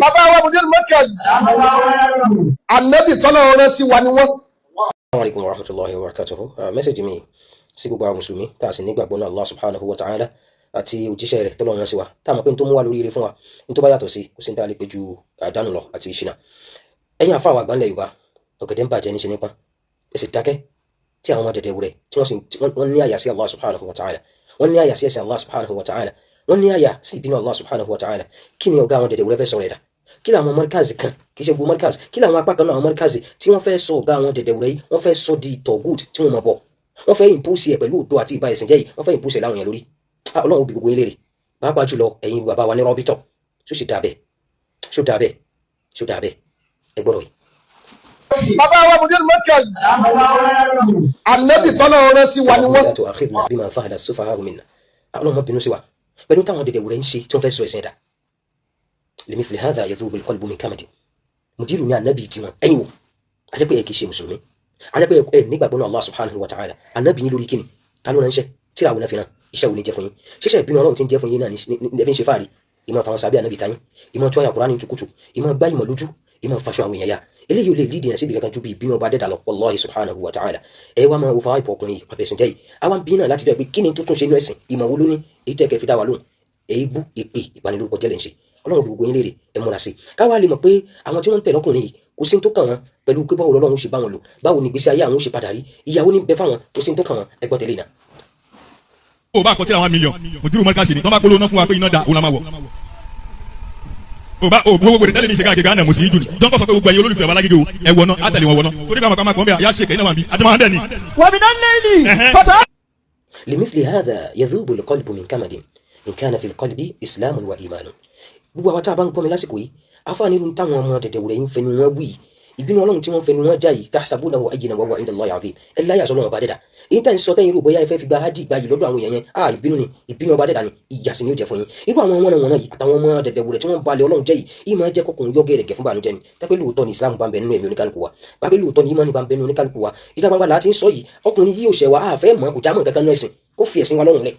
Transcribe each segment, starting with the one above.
bàbá wa Mudir Markaz Ànábì tọ́lọ́run rán sí wa ni wọ́n. Assalamu alaikum warahmatullahi wabarakatuh. Mẹ́sẹ̀jì mi sí gbogbo àwọn mùsùlùmí tá a sì nígbàgbọ́ náà Allah subhanahu wa ta'ala àti òjíṣẹ́ rẹ̀ tọ́lọ́run rán sí wa tá a mọ̀ pé n tó mú wa lórí ire fún wa n tó bá yàtọ̀ sí kò sí ní tá a lè pé ju àdánù lọ àti ìṣìnà. Ẹ̀yin àfa àwọn àgbà ńlẹ̀ Yorùbá ọ̀gẹ̀dẹ̀ ń bàjẹ́ níṣe nípa ẹ sì dákẹ́ tí àwọn ọmọ dẹ̀dẹ̀ wúrẹ̀ tí wọ́n ní àyà sí Allah subhanahu wa ta'ala wọ́n ní àyà sí ẹ̀sìn Allah subhanahu wa ta'ala wọ́n ní àyà sí ìbínú Allah subhanahu wa ta'ala. Kí ni ọ̀gá àwọn dẹ̀dẹ̀ wúrẹ̀ fẹ́ sọ̀rọ̀ ẹ̀dá? Kí làwọn Markaz kan kì í ṣe gbogbo Markaz kí làwọn apá kan náà àwọn Markaz tí wọ́n fẹ́ sọ ọ̀gá àwọn dẹ̀dẹ̀ wúrẹ̀ yìí wọ́n fẹ́ sọ di tọ̀gùt tí wọ́n mọ̀ bọ̀ wọ́n fẹ́ impose ẹ̀ pẹ̀lú òdo àti ìbá ẹ̀sìn jẹ́ yìí wọ́n fẹ́ impose ẹ̀ láwọn yẹn lórí. Ọlọ́run bí gbogbo yín léèrè pàápàá jùlọ ẹ̀yin bàbá wa ní rọ́bítọ̀ ṣó sì dáa bẹ́ẹ̀ ṣó dáa bẹ́ẹ̀ ṣó dáa bẹ́ẹ̀ ẹ gbọ́dọ̀ yìí. bàbá wa Mudir Markaz Ànábì tọ́lọ́run rán sí wa ni wọ́n. Ọlọ́run má bínú sí wa pẹ̀lú táwọn dẹ̀dẹ̀ wúrẹ̀ ń ṣe tí wọ́n fẹ́ sọ ẹ̀sìn ẹ̀dá. لمثل هذا يذوب القلب من كمد. Mudiru ní Ànábì tiwọn ẹ̀yin wò ajẹ́ pé ẹ kì í ṣe mùsùlùmí ajẹ́ pé ẹ nígbàgbọ́ náà Allah subhanahu wa ta'ala Ànábì yín lórí kíni ta ló ránṣẹ́ tíra wo náà fi rán iṣẹ́ wo ní jẹ́ fún yín ṣíṣẹ́ ìbínú Ọlọ́run tí ń jẹ́ fún yín náà ní ẹ fi ń ṣe fáàrí ìmọ̀ fáwọn sábẹ́ Ànábì tayín ìmọ̀ tó àyà Kùránì tukutu ìmọ̀ gbá ìmọ̀ lójú ìmọ̀ faṣọ àwọn èèyàn ya eléyìí ò lè lídìí sí ibi kankan ju bí ìbínú ọba dẹ́dà lọ wallahi subhanahu wa ta'ala. Ẹ wá máa wo fáwọn ìfọ̀ ọkùnrin àfẹsìn jẹ́ yìí àwọn bí náà láti bẹ̀rẹ̀ pé kí ni tuntun ṣe inú ẹ̀sìn ìmọ̀ wo ló ní èyí tó ẹ̀kẹ́ fi dá wa lóhùn èyí bú èpè ìbanilórúkọ jẹ́ lẹ́ ń ṣe. Ọlọ́run gbogbo yín léèrè ẹ múra sí káwá lè mọ̀ pé àwọn tí wọ́n ń tẹ̀lé ọkùnrin yìí kò sí tó kàn wọ́n pẹ̀lú pé báwo lọ́lọ́run ṣe bá wọn lò báwo ni ìgbésí ayé àwọn ṣe padà rí ìyàwó ní bẹ fáwọn kò sí tó kàn wọ́n ẹ gbọ́ tẹ̀lé náà. o bá kọtí àwọn mílíọ̀n Mudiru Markaz ni tọ́ bá polówó náà fún wa pé iná da òun la máa wọ̀ o gbogbo tẹ́lẹ̀ mi ṣe káàkiri gánà mọ̀ sí í dùn jọ́n kọ́ sọ pé gbogbo ẹ̀yin olólùfẹ́ Balágége o ẹ wọ̀ náà àtẹ̀lé wọn wọ̀ náà torí káwọn kan máa kọ́ bẹ́ẹ̀ yá ṣe kẹ́hìn náà wà bí àtẹ̀mọ́ àndẹ̀ ni. لمثل هذا يذوب القلب من كمد إن كان في القلب إسلام وإيمان. Gbogbo àwọn tá a bá ń gbọ́ mi lásìkò yìí àfáàní irun táwọn ọmọ dẹ̀dẹ̀ wúrẹ̀ yín fẹnu wọn wí ìbínú Ọlọ́run tí wọ́n fẹnu wọn já yìí tahsabunahu hayyinan wa huwa inda Allahi azim ẹ láyà sọ lọ́wọ́ ọba dẹ́dà èyí tá ń sọ tẹ́yìn rò bóyá ẹ fẹ́ fi gba hajj gba yìí lọ́dọ̀ àwọn èèyàn yẹn ìbínú ni ìbínú ọba dẹ́dà ni ìyà sì ni ó jẹ fún yín irú àwọn ọmọ wọn yìí àtàwọn ọmọ dẹ̀dẹ̀ wúrẹ̀ tí wọ́n balẹ̀ Ọlọ́run jẹ́ yìí ìmọ̀ jẹ́ kọkùnrin yọ gẹ̀rẹ̀gẹ̀ fún bànújẹ́ ni tẹ́pẹ́ lóòótọ́ ni Islam bá ń bẹ nínú ẹ̀mí oníkálukú wa bápẹ́ lóòótọ́ ni ìmánì bá ń bẹ nínú oníkálukú wa ìta gbangba láti ń sọ yìí ọkùnrin yìí ò ṣẹ̀ wá àfẹ́ mọ́ kò já mọ́ kankan nú ẹ̀sìn kó fi ẹ̀sìn wa lọ́rùn lẹ̀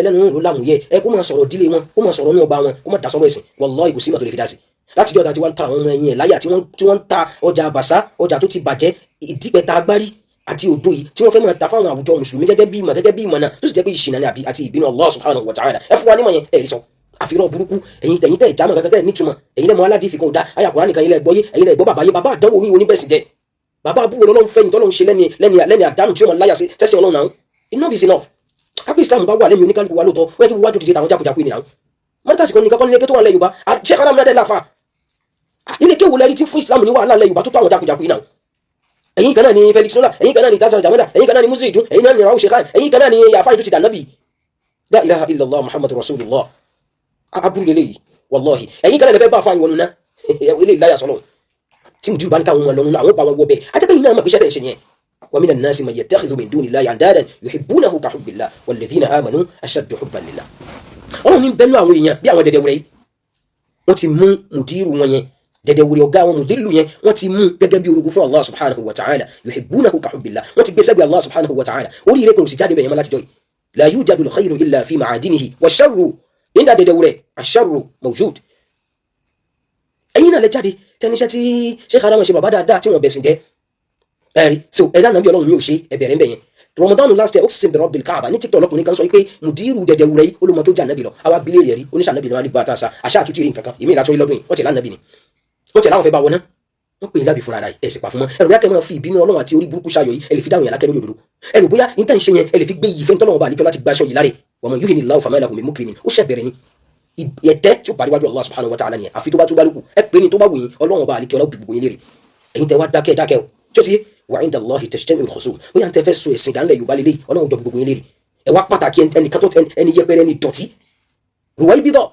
ẹlẹ́nu ló lámùyẹ ẹ kó máa sọ̀rọ̀ dílé wọn kó máa sọ̀rọ̀ nínú ọba wọn kó máa dasọ̀rọ̀ ẹ̀sìn wallahi kò sí màtò lè fi dá sí láti jọ́ ta tí wọ́n ń ta àwọn ọmọ ẹ̀yìn ẹ̀ láyà tí wọ́n ń ta ọjà àbàṣá ọjà tó ti bàjẹ́ ìdípẹ̀ta agbárí àti odò yìí tí wọ́n fẹ́ máa ta fáwọn àwùjọ mùsùlùmí gẹ́gẹ́ bí ìmọ̀ náà tó sì jẹ́ pé ìṣìnà ni àti ìbínú Allah subhanahu wa ta'ala ẹ fún wa nímọ̀ yẹn ẹ̀rí sọ àfihàn burúkú ẹ̀yin tẹ̀ ìjàmọ̀ kankan tẹ̀ nítumọ̀ ẹ̀yin lẹ́mọ̀ aládìí fi kò dá àyà Kùránì nìkan ilẹ̀ gbọ́yé ẹ̀yin lẹ́ gbọ́ bàbá yé bàbá àdánwò yín oníbẹ̀sì jẹ́ bàbá abúwo lọ́lọ́run fẹ́yìn tọ́lọ́run ṣe lẹ́ni àdánù tí ó mọ̀ láyà sí tẹ́sí Ọlọ́run náà enough is enough kápẹ́ Islam bá wà lẹ́yìn oníkálukú wa lóòótọ́ wọ́n yẹ kí wájú ti di tàwọn jákujàku ènìyàn Markaz kan nìkan kọ́ nílé tó wà lẹ́ Yorùbá Sheikh Adam nadẹ́ láfa ilé kéwù lẹ́rí tí fún Islam ní wàhálà lẹ́ Yorùbá tó tó àwọn jákujàku ènìyàn ẹ̀yin kan náà ni Felix Nola ẹ̀yin kan náà ni Tazara Jamada ẹ̀yin kan náà ni Musiri Jun ẹ̀yin kan náà ni Rawu Sheikhan ẹ̀yin kan náà ni Yafa ìtútì dànàbì la ilaha illallah Muhammadu Rasulullah aburú lélẹ́yìí wallahi ẹ̀yin kan náà lè fẹ́ bá fa ìwọ̀nù náà ilé ìláyà sọ́nà tí Mudiru bá ń káwọn lọ́nu náà àwọn bá wọn wọ bẹ́ẹ̀ ajẹ́bẹ́yìn náà mọ̀ pé ṣẹ́tẹ̀ ṣe yẹn ومن الناس من يتخذ من دون الله أندادا يحبونه كحب الله والذين آمنوا أشد حبا لله. Ọlọ́run ní bẹ́ẹ̀ àwọn èèyàn bí àwọn dẹ̀dẹ̀ wúrẹ́ yìí wọ́n ti mú Mudiru wọn yẹn dẹ̀dẹ̀ wúrẹ́ ọ̀gá wọn Mudiru yẹn wọ́n ti mú gẹ́gẹ́ bí orogún fún Allah subhanahu wa ta'ala yuhibbunahu kahubbillah wọ́n ti gbé sẹ́gbẹ̀ Allah subhanahu wa ta'ala orí ilé kan sì jáde bẹ̀yẹn láti jọ yìí la yujadu al-khayru illa fi ma'adinihi wash-sharru inda dẹ̀dẹ̀ wúrẹ́ ash-sharru mawjud. ẹ̀yin náà lẹ jáde tẹniṣẹ́ tí Sheikh Adam ṣe bàbá dáadáa tí wọ́n bẹ̀sìn jẹ́ ẹ̀rí so ẹ̀dá nàbí Ọlọ́run mi ò ṣe ẹ̀bẹ̀rẹ̀ ń bẹ̀yẹn Ramadan last year ó sì sin bẹ̀rọ̀ bil Kaaba ní TikTok ọlọ́kùnrin kan sọ pé Mudiru dẹ̀dẹ̀ wúrẹ́ yìí olùmọ̀ tó jà nàbí lọ àwa bilé rẹ̀ rí oníṣà nàbí lọ́wọ́ nígbà tá a sa àṣà àtúntì rí nǹkan kan ìmí ìlàtọ́ lọ́dún yìí wọ́n ti lá nàbí ni wọ́n ti láwọn fẹ́ bá wọn náà wọ́n pè é lábì fúnra rẹ̀ ẹ̀ sì pa fún mọ́ ẹ̀rù bóyá kẹ́ máa fi ìbínú Ọlọ́run àti orí burúkú ṣayọ̀ yìí ẹ lè fi dáhùn yàrá kẹ́ lórí òdodo ẹ̀rù bóyá níta ń ṣe yẹn ẹ lè fi gbé yìí fẹ́ tọ́lọ́wọ́ bá àlíkẹ́ láti gbaṣọ yìí láre wa man yuhinillahu fama lahu min mukrimin ó ṣẹ̀ bẹ̀rẹ̀ ni ẹ̀tẹ́ tí ó parí wájú Allah subhanahu wa ta'ala nìyẹn àfi tó bá lókù ẹ pé ní tó bá wù yín Ọlọ́run bá àlíkẹ́ ọlọ́run gbogbo yín lérè ẹ̀yin tẹ́ wá dákẹ́ o tí ó ti wa inda Allahi tajtami'u al-khusum bóyá ń tẹ́ fẹ́ so ẹ̀sìn dánlẹ̀ Yorùbá lélẹ̀ Ọlọ́run jọ gbogbo yín lérè ẹ wá pàtàkì ẹnìkan tó ẹni yẹpẹrẹ ẹni dọ̀tí ruwai bíbọ̀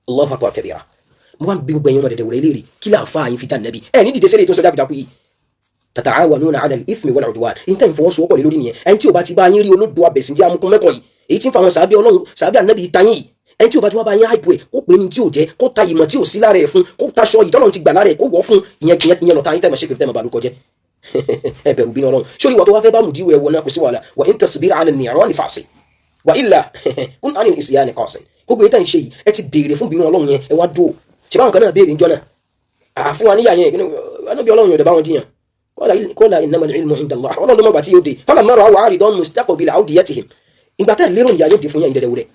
Allahu akbar kabira mo wá ń bí gbogbo ẹ̀yin ọmọ dẹ̀dẹ̀ wúrẹ́ lérè kí láǹfà yín fi dá nàbí ẹ̀ ní dìde sẹ́lẹ̀ tó sọ dábìdàkú yìí tata'awanuna 'ala al-ithmi wal-'udwan ìntẹ́ ìfọwọ́sowọ́pọ̀ lé lórí nìyẹn ẹni tí ò bá ti bá yín rí olódò abẹ̀sìn jẹ́ amúkún mẹ́kọ̀ọ́ yìí èyí tí ń fa àwọn sàábì Ọlọ́run sàábì ànábì tayín yìí ẹni tí ò bá ti wá bá yín háìpù ẹ̀ kó pé ní tí ò jẹ́ kó ta ìmọ̀ tí ò sí lára ẹ̀ fún kó taṣọ ìtọ́lọ́run ti gbà lára ẹ̀ kó wọ́ fún ìyẹn lọ́ta yín tẹ̀mọ̀ ṣe pé tẹ̀mọ̀ balùkọ jẹ́ ẹ bẹ̀rù bínú Ọlọ́run sórí ìwà tó wá fẹ́ bá Mudiru ẹ̀ wọ náà kò sí wàhálà wa in tasbir 'ala an-ni'rani fa'si wa illa kun 'ani al-isyani qasin gbogbo èyí tá ń ṣe yìí ẹ ti béèrè fún bínú Ọlọ́run yẹn ẹ wá dúró ṣe báwọn kan náà béèrè ìjọ náà àfún wa níyà yẹn anábì ọlọ́run yóò dẹ̀ bá wọn jiyàn kọ́lá innamal ilmu inda Allah ọlọ́run mọ̀gbà tí yóò dé falamma ra'ahu 'aridan mustaqbila awdiyatihim ìgbà tẹ́ lérò níyà yóò dé fún yẹn ìdẹ̀dẹ̀ wúrẹ̀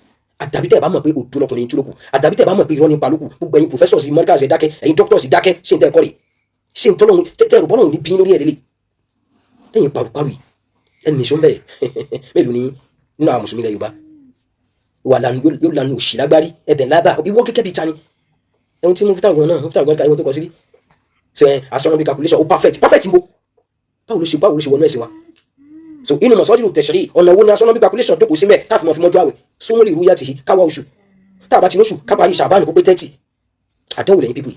àdàbí tẹ́ bá mọ̀ pé òtún lọkùnrin tún lókù àdàbí tẹ́ bá mọ̀ pé irọ́ nípa lókù gbogbo ẹ̀yin professors americans ẹ̀ dákẹ́ ẹ̀yin doctors dákẹ́ ṣe ń tẹ́ ẹ̀kọ́ rẹ̀ ṣe ń tọ́lọ́run tẹ́ ẹ̀rù bọ́lọ́run ní bí lórí ẹ̀ lélẹ̀ lẹ́yìn paruparu yìí ẹni nìṣó bẹ́ẹ̀ mélòó ni nínú àwọn mùsùlùmí ilẹ̀ Yorùbá yóò lanu òṣì lágbárí ẹ̀bẹ̀ lábà ìwọ́ kékẹ́ bíi tani ẹ̀hún tí mo fi táwọn gan náà mo fi táwọn gan ká ìwọ́n tó kọ síbí ṣe astronomical calculation ó perfect nbo báwo ló ṣe wọnú ẹ̀sìn wa so inú mọ̀sọ́dún tẹ̀sírí ọ̀nà wo ni astronomical calculation tó kù sí mẹ́ káfí mọ́ fi mọ́jú àwẹ̀ súnmọ́lì ìrú yá ti yìí káwá oṣù tá a bá ti lóṣù kápárí ṣàbánu kó pé 30 àdánwò lẹ́yìn pípé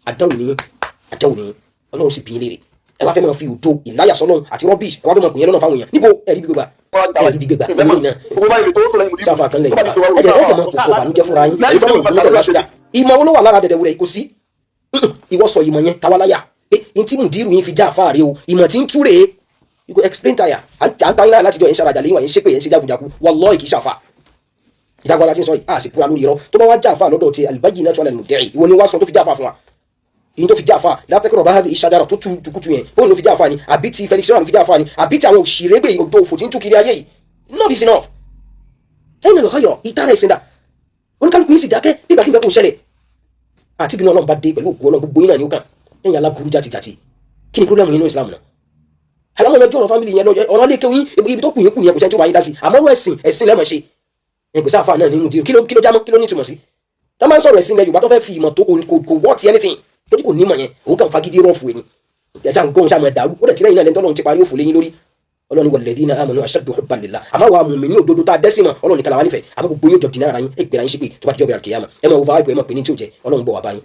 àdánwò nìyí ọlọ́run sì bí i léèrè ẹ wá fẹ́ máa fi òdo ìláyà sọlọ́run àti rubbish ẹ wá fẹ́ máa gbìyànjú lọ́nà fáwọn èèyàn níbo ẹ̀rí bí gbégbá ìwé náà sáfà kan lẹ́yìn ẹ̀jẹ̀ máa kókó ìbànújẹ́ fúnra yín èyí tó náà dúró pẹ̀lú aṣọ́dà ìmọ̀ olówó lára dẹ̀dẹ̀ wúrẹ̀ kò sí ìwọ sọ ìmọ̀ yẹn tawaláyà pé n tí mùdírù yín fi já àfáà rẹ o ìmọ̀ tí ń tú rèé you go explain tire à ń tayín láyà láti jọ yẹn ṣàràjà lẹ́yìn wà yẹn ṣépè yẹn ṣe jágùjágù wallahi kì í ṣàfà ìdágbára tí ń sọ yìí a sì kúra lórí irọ́ tó bá wá já àfáà lọ́dọ̀ ti al-bayyinatu ala al-mudda'i ìwọ ni wá sọ tó fi já àfáà fún wa ìyìn tó fi já àfáà látẹ́kọ̀rọ̀ bá hàbí ìṣàdára tó tukutu yẹn bóun ló fi já àfáà ni àbí ti Felix ló fi já àfáà ni àbí ti àwọn òṣìrègbè òjò òfò tí ń tú kiri ayé yìí not is enough ẹ̀yìn lọ́kọ̀ yọ ìtara ìsìndà oníkálukú yìí sì dákẹ́ bí gbàgbé kò ṣẹlẹ̀ àti ìbínú Ọlọ́run bá dé pẹ̀lú òkú Ọlọ́run gbogbo yín náà ni ó kàn ẹ̀yìn aláburú jàtìjàtì kí ni problem nínú Islam náà alámọ̀ lọ́jọ́ ọ̀rọ̀ family yẹn ọ̀rọ̀ lè kéwìn ibi tó kù yẹn kù yẹn kò sẹ́ni tó bá yín dá sí àmọ́ ọ̀rọ̀ ẹ̀sìn lẹ́mọ̀ ṣe ẹ̀kọ́ sáfà náà nínú díẹ̀ kí ló jámọ́ kí ló ní ìtumọ̀ sí tá máa ń sọ̀rọ̀ ẹ̀sìn ilẹ̀ Yorùbá tó fẹ́ fi ìmọ̀ tó kò wọ́ọ̀tì anything tó ní kò nímọ̀ yẹn òun kàn fagídí rọ́ọ̀fù ẹni ẹ̀ṣá nǹkan òun ṣàmọ̀ dàrú ó dẹ̀ tilẹ̀ yìí náà lẹ́ni tọ́lọ́run ti parí òfò lẹ́yìn lórí Ọlọ́run walladhina amanu ashaddu hubban lillah àmọ́ wa mùmínì òdodo tá a dẹ́sìn mọ́ Ọlọ́run nìkan làwọn nífẹ̀ẹ́ àmọ́ gbogbo yóò jọ dínà ara yín ẹgbẹ̀rẹ̀ yín ṣe pé tó bá ti jọ́ bẹ̀rẹ̀ kìyàmà ẹ máa wò fáwọn ìpè ẹ máa pè ní tí ò jẹ Ọlọ́run bọ̀ wá báyìí.